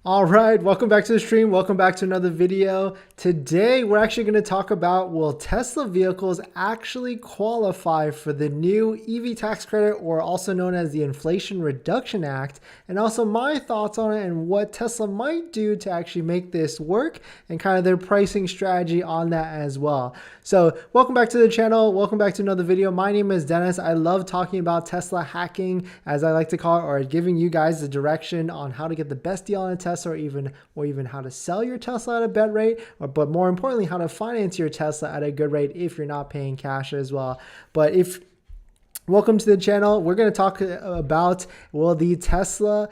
All right, welcome back to the stream. Welcome back to another video. Today, we're actually going to talk about will Tesla vehicles actually qualify for the new EV tax credit, or also known as the Inflation Reduction Act, and also my thoughts on it and what Tesla might do to actually make this work and kind of their pricing strategy on that as well. So welcome back to the channel. Welcome back to another video. My name is Dennis. I love talking about Tesla hacking, as I like to call it, or giving you guys the direction on how to get the best deal on a Tesla, or even how to sell your Tesla at a better rate, but more importantly, how to finance your Tesla at a good rate if you're not paying cash as well. Welcome to the channel. We're going to talk about will Teslas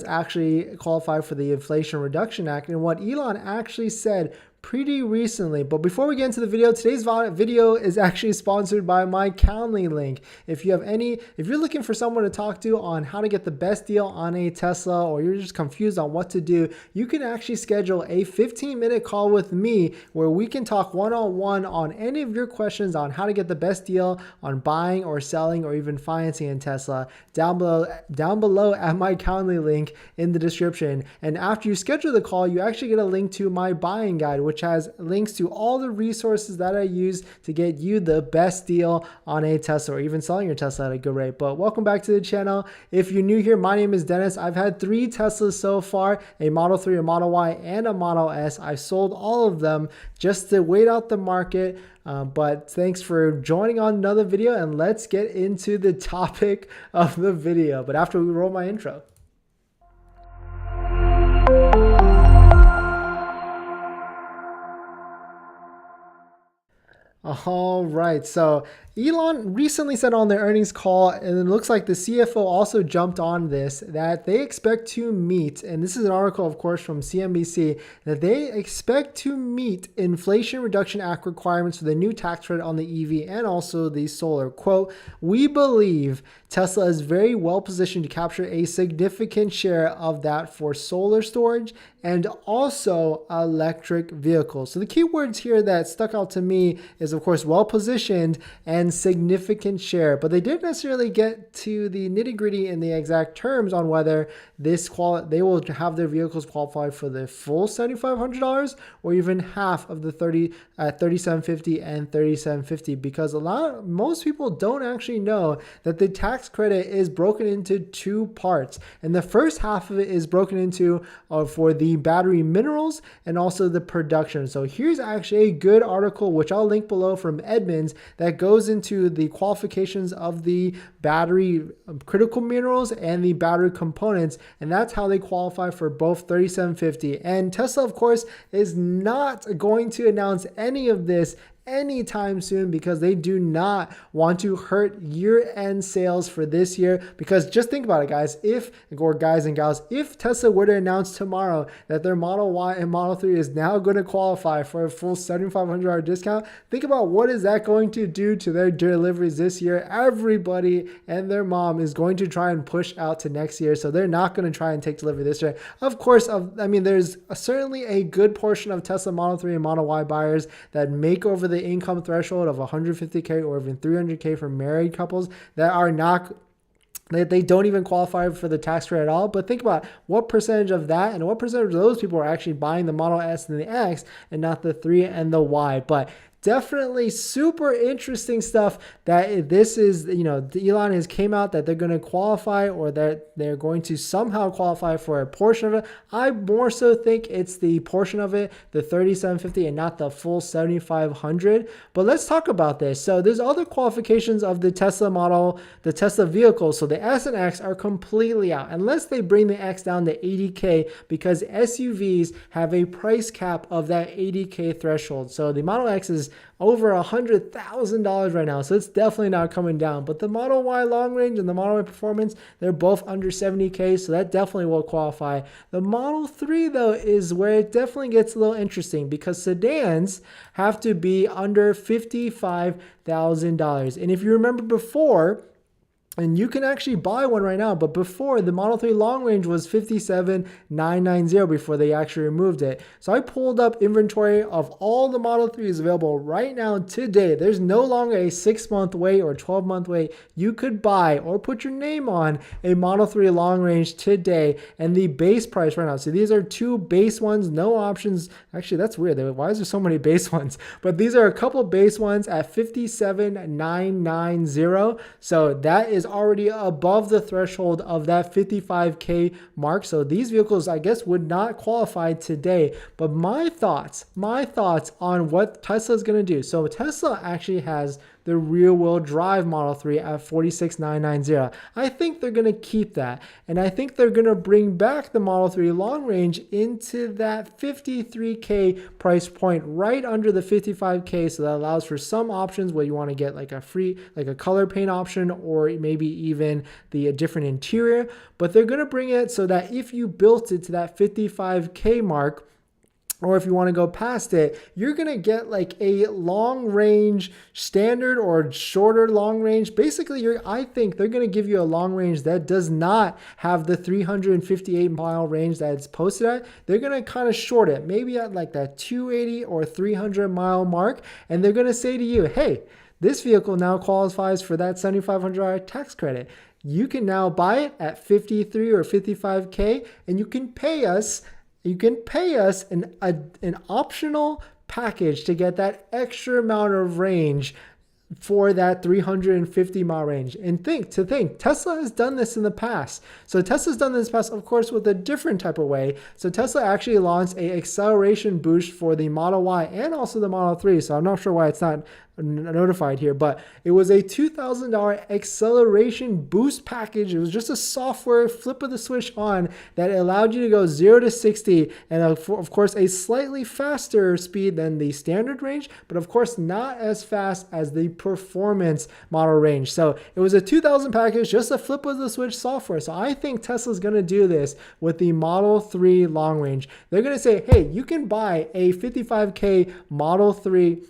actually qualify for the Inflation Reduction Act and what Elon actually said pretty recently. But before we get into the video, today's video is actually sponsored by my Calendly link. If you're looking for someone to talk to on how to get the best deal on a Tesla, or you're just confused on what to do, you can actually schedule a 15-minute call with me where we can talk one-on-one on any of your questions on how to get the best deal on buying or selling or even financing in Tesla down below at my Calendly link in the description. And after you schedule the call, you actually get a link to my buying guide, which has links to all the resources that I use to get you the best deal on a Tesla, or even selling your Tesla at a good rate. But welcome back to the channel. If you're new here, my name is Dennis. I've had 3 Teslas so far, a Model 3, a Model Y, and a Model S. I sold all of them just to wait out the market. But thanks for joining on another video, and let's get into the topic of the video. But after we roll my intro. All right, so Elon recently said on their earnings call, and it looks like the CFO also jumped on this, that they expect to meet, and this is an article, of course, from CNBC, that they expect to meet Inflation Reduction Act requirements for the new tax credit on the EV and also the solar. Quote, "We believe Tesla is very well positioned to capture a significant share of that for solar storage and also electric vehicles." So the key words here that stuck out to me is, of course, well positioned and significant share, but they didn't necessarily get to the nitty gritty in the exact terms on whether they will have their vehicles qualify for the full $7,500 or even half of the $3,750 and $3,750, because most people don't actually know that the tax credit is broken into 2 parts, and the first half of it is broken into for the battery minerals and also the production. So here's actually a good article, which I'll link below, from Edmunds, that goes into the qualifications of the battery critical minerals and the battery components, and that's how they qualify for both 3750. And Tesla, of course, is not going to announce any of this anytime soon, because they do not want to hurt year-end sales for this year. Because just think about it, guys and gals, if Tesla were to announce tomorrow that their Model Y and Model 3 is now going to qualify for a full $7,500 discount, think about what is that going to do to their deliveries this year. Everybody and their mom is going to try and push out to next year, so they're not going to try and take delivery this year. Of course, there's certainly a good portion of Tesla Model 3 and Model Y buyers that make over the income threshold of 150K or even 300K for married couples that are not, they don't even qualify for the tax credit at all. But think about what percentage of that and what percentage of those people are actually buying the Model S and the X and not the 3 and the Y. But definitely super interesting stuff that this is, Elon has came out that they're going to qualify, or that they're going to somehow qualify for a portion of it. I more so think it's the portion of it, the 3750, and not the full 7500. But let's talk about this. So there's other qualifications of the Tesla model, the Tesla vehicle. So the S and X are completely out unless they bring the X down to 80K, because SUVs have a price cap of that 80K threshold. So the Model X is over $100,000 right now, so it's definitely not coming down. But the Model Y long range and the Model Y performance, they're both under 70K, so that definitely will qualify. The Model 3, though, is where it definitely gets a little interesting, because sedans have to be under $55,000. And if you remember before, And you can actually buy one right now, but before, the Model 3 long range was 57,990 before they actually removed it. So I pulled up inventory of all the Model 3s available right now today. There's no longer a 6-month wait or 12-month wait. You could buy or put your name on a Model 3 long range today, and the base price right now. So these are 2 base ones, no options. Actually, that's weird. Why is there so many base ones? But these are a couple base ones at 57,990. So that is already above the threshold of that 55K mark. So these vehicles, I guess, would not qualify today. But my thoughts on what Tesla is going to do. So Tesla actually has the rear-wheel drive Model 3 at 46,990. I think they're going to keep that. And I think they're going to bring back the Model 3 long range into that 53K price point, right under the 55K. So that allows for some options where you want to get like a color paint option, or maybe even the different interior. But they're going to bring it so that if you built it to that 55K mark, or if you want to go past it, you're going to get like a long range standard or shorter long range. Basically, I think they're going to give you a long range that does not have the 358-mile range that it's posted at. They're going to kind of short it, maybe at like that 280 or 300-mile mark. And they're going to say to you, hey, this vehicle now qualifies for that $7,500 tax credit. You can now buy it at 53 or 55K, and you can pay us an optional package to get that extra amount of range for that 350-mile range. And think, Tesla has done this in the past. So Tesla's done this in the past, of course, with a different type of way. So Tesla actually launched a acceleration boost for the Model Y and also the Model 3. So I'm not sure why it's not notified here, but it was a $2,000 acceleration boost package. It was just a software flip of the switch on that allowed you to go 0 to 60, and of course a slightly faster speed than the standard range, but of course not as fast as the performance model range. So it was a 2,000 package, just a flip of the switch software. So I think Tesla's going to do this with the Model 3 long range. They're going to say, hey, you can buy a 55K Model 3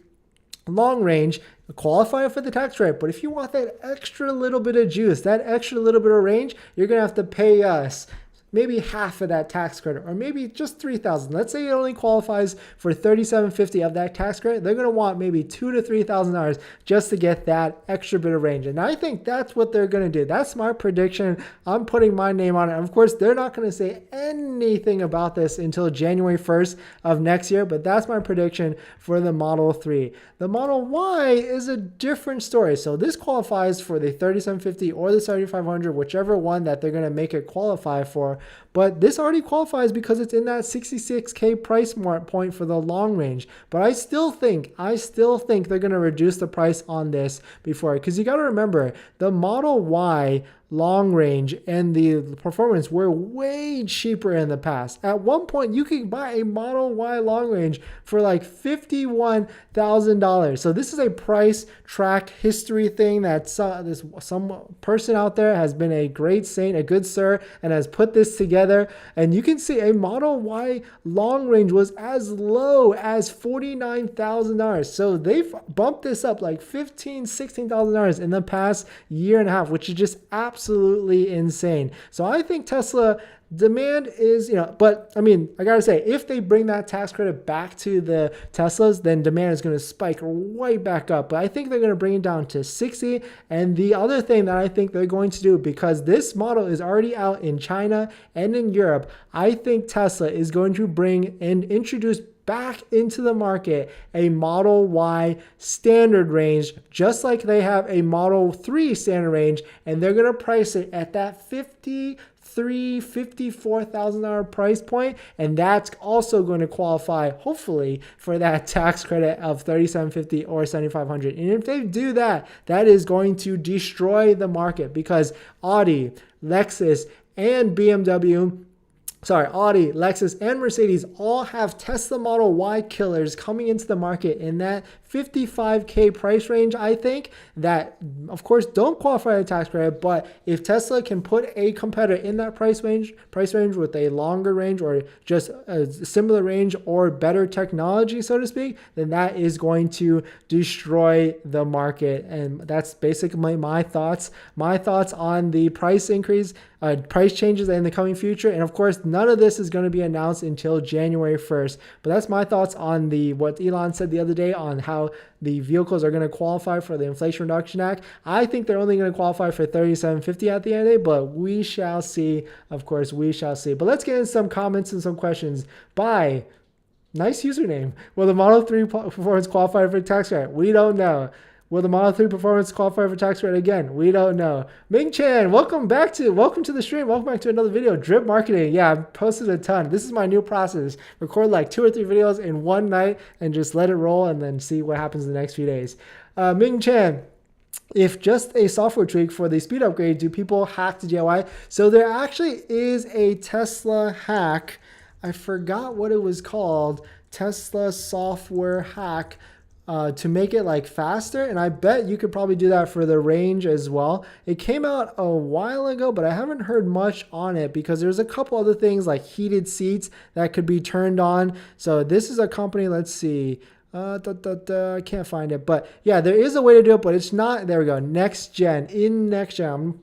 long range, qualify for the tax credit, but if you want that extra little bit of juice, that extra little bit of range, you're gonna have to pay us maybe half of that tax credit, or maybe just $3,000. Let's say it only qualifies for $3,750 of that tax credit. They're going to want maybe $2,000 to $3,000 just to get that extra bit of range. And I think that's what they're going to do. That's my prediction. I'm putting my name on it. And of course, they're not going to say anything about this until January 1st of next year, but that's my prediction for the Model 3. The Model Y is a different story. So this qualifies for the $3,750 or the $7,500, whichever one that they're going to make it qualify for. But this already qualifies because it's in that 66K price point for the long range. But I still think they're going to reduce the price on this before, because you got to remember the Model Y long range and the performance were way cheaper in the past. At one point, you could buy a Model Y long range for like $51,000. So this is a price track history thing that some person out there has been a great saint, a good sir, and has put this together. And you can see a Model Y long range was as low as $49,000. So they've bumped this up like $15,000, $16,000 in the past year and a half, which is just absolutely insane. So I think Tesla demand is, but I mean, I gotta say, if they bring that tax credit back to the Teslas, then demand is going to spike right back up. But I think they're going to bring it down to 60. And the other thing that I think they're going to do, because this model is already out in China and in Europe, I think Tesla is going to bring and introduce back into the market a Model Y standard range, just like they have a Model 3 standard range, and they're going to price it at that $54,000 price point, and that's also going to qualify, hopefully, for that tax credit of $3,750 or $7,500. And if they do that, that is going to destroy the market, because Audi, Lexus, and BMW Audi, Lexus, and Mercedes all have Tesla Model Y killers coming into the market in that $55K price range. I think that, of course, don't qualify the tax credit, but if Tesla can put a competitor in that price range with a longer range or just a similar range or better technology, so to speak, then that is going to destroy the market. And that's basically my thoughts on the price increase, price changes in the coming future. And of course, none of this is going to be announced until January 1st. But that's my thoughts on what Elon said the other day on how the vehicles are going to qualify for the Inflation Reduction Act. I think they're only going to qualify for $3,750 at the end of the day, but we shall see. Of course, we shall see. But let's get into some comments and some questions by nice username. Will the Model 3 performance qualify for tax credit? We don't know. Will the Model 3 performance qualify for tax credit? Again, we don't know. Ming Chan, welcome to the stream. Welcome back to another video. Drip marketing. Yeah, I've posted a ton. This is my new process. Record like 2 or 3 videos in one night and just let it roll and then see what happens in the next few days. Ming Chan, if just a software tweak for the speed upgrade, do people hack the DIY? So there actually is a Tesla hack. I forgot what it was called. Tesla software hack. To make it like faster, and I bet you could probably do that for the range as well. It came out a while ago, but I haven't heard much on it because there's a couple other things like heated seats that could be turned on. So this is a company, let's see, I can't find it, but yeah, there is a way to do it, but it's not. There we go. Next gen.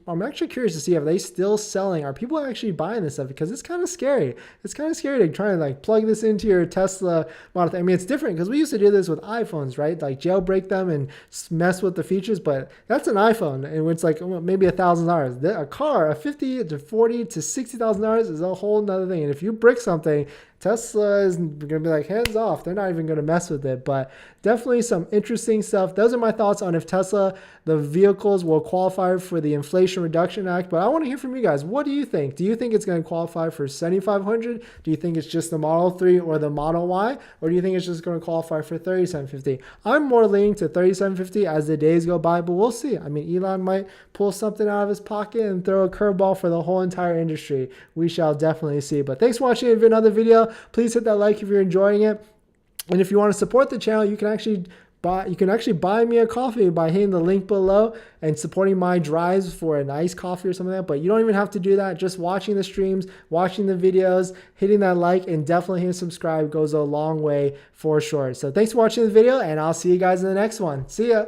I'm actually curious to see if they still selling. Are people actually buying this stuff? Because it's kind of scary. It's kind of scary to try and like plug this into your Tesla Model. I mean, it's different because we used to do this with iPhones, right? Like jailbreak them and mess with the features, but that's an iPhone, and it's like maybe $1,000. A car, a $50,000 to $40,000 to $60,000 is a whole nother thing. And if you brick something, Tesla is going to be like, hands off. They're not even going to mess with it. But definitely some interesting stuff. Those are my thoughts on if Tesla, the vehicles, will qualify for the Inflation Reduction Act. But I want to hear from you guys. What do you think? Do you think it's going to qualify for $7,500? Do you think it's just the Model 3 or the Model Y? Or do you think it's just going to qualify for $3,750? I'm more leaning to $3,750 as the days go by, but we'll see. I mean, Elon might pull something out of his pocket and throw a curveball for the whole entire industry. We shall definitely see. But thanks for watching another video. Please hit that like if you're enjoying it. And if you want to support the channel, you can actually buy me a coffee by hitting the link below and supporting my drives for a nice coffee or something like that. But you don't even have to do that. Just watching the streams, watching the videos, hitting that like, and definitely hitting subscribe goes a long way for sure. So thanks for watching the video, and I'll see you guys in the next one. See ya.